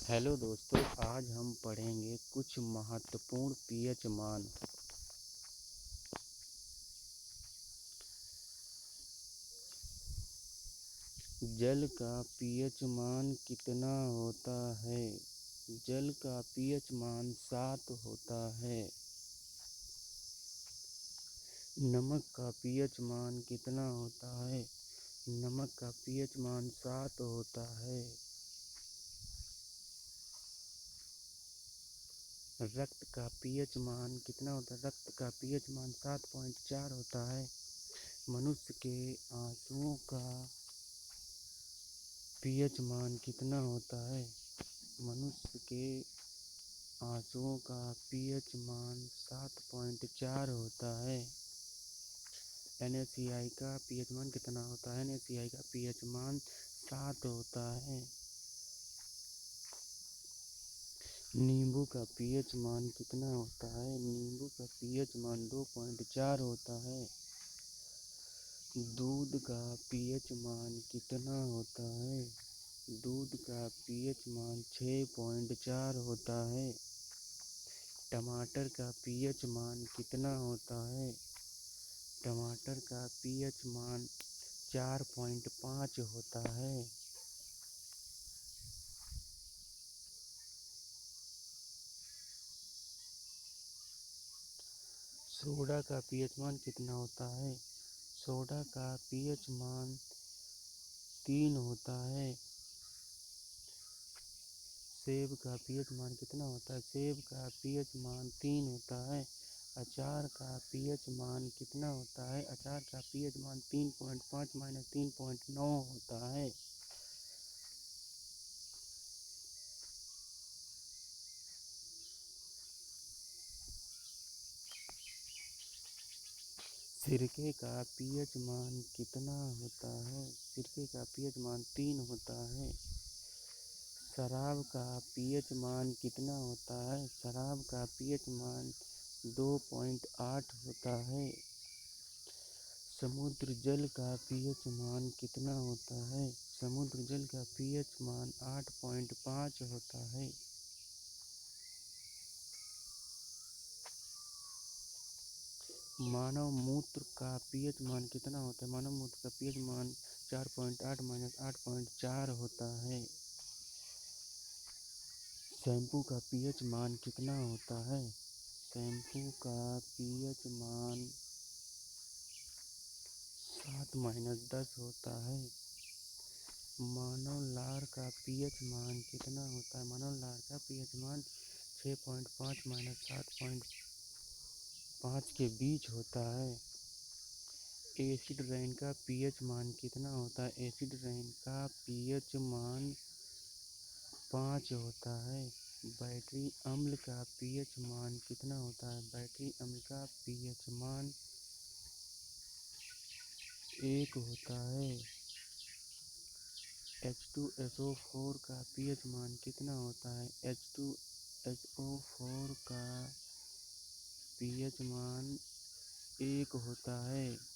Hello दोस्तों, आज हम पढ़ेंगे कुछ महत्वपूर्ण पीएच मान। जल का पीएच मान कितना होता है? जल का पीएच मान 7 होता है। नमक का पीएच मान कितना होता है? नमक का पीएच मान 7 होता है। रक्त का पीएच मान कितना होता है? रक्त का पीएच मान 7.4 होता है। मनुष्य के आंसुओं का पीएच मान कितना होता है? मनुष्य के आंसुओं का पीएच मान 7.4 होता है। NaCl का पीएच मान कितना होता है? NaCl का पीएच मान 7 होता है। नींबू का पीएच मान कितना होता है? नींबू का पीएच मान 2.4 होता है। दूध का पीएच मान कितना होता है? दूध का पीएच मान 6.4 होता है। टमाटर का पीएच मान कितना होता है? टमाटर का पीएच मान 4.5 होता है। सोडा का पीएच मान कितना होता है? सोडा का पीएच मान 3 होता है। सेब का पीएच मान कितना होता है? सेब का पीएच मान 3 होता है। अचार का पीएच मान कितना होता है? अचार का पीएच मान 3.5 माइनस 3.9 होता है। सिरके का पीएच मान कितना होता है? सिरके का पीएच मान 3 होता है। शराब का पीएच मान कितना होता है? शराब का पीएच मान 2.8 होता है। समुद्र जल का पीएच मान कितना होता है? समुद्र जल का पीएच मान 8.5 होता है। मानव मूत्र का पीएच मान कितना होता है? मानव मूत्र का पीएच मान 4.8 माइनस 8.4 होता है। शैम्पू का पीएच मान कितना होता है? शैम्पू का पीएच मान 7 माइनस 10 होता है। मानव लार का पीएच मान कितना होता है? मानव लार का पीएच मान 6.5 माइनस 7.5 के बीच होता है। एसिड रेन का पीएच मान कितना होता है? एसिड रेन का पीएच मान 5 होता है। बैटरी अम्ल का पीएच मान कितना होता है? बैटरी अम्ल का पीएच मान 1 होता है। H2SO4 का पीएच मान कितना होता है? H2SO4 का पीएच मान 1 होता है।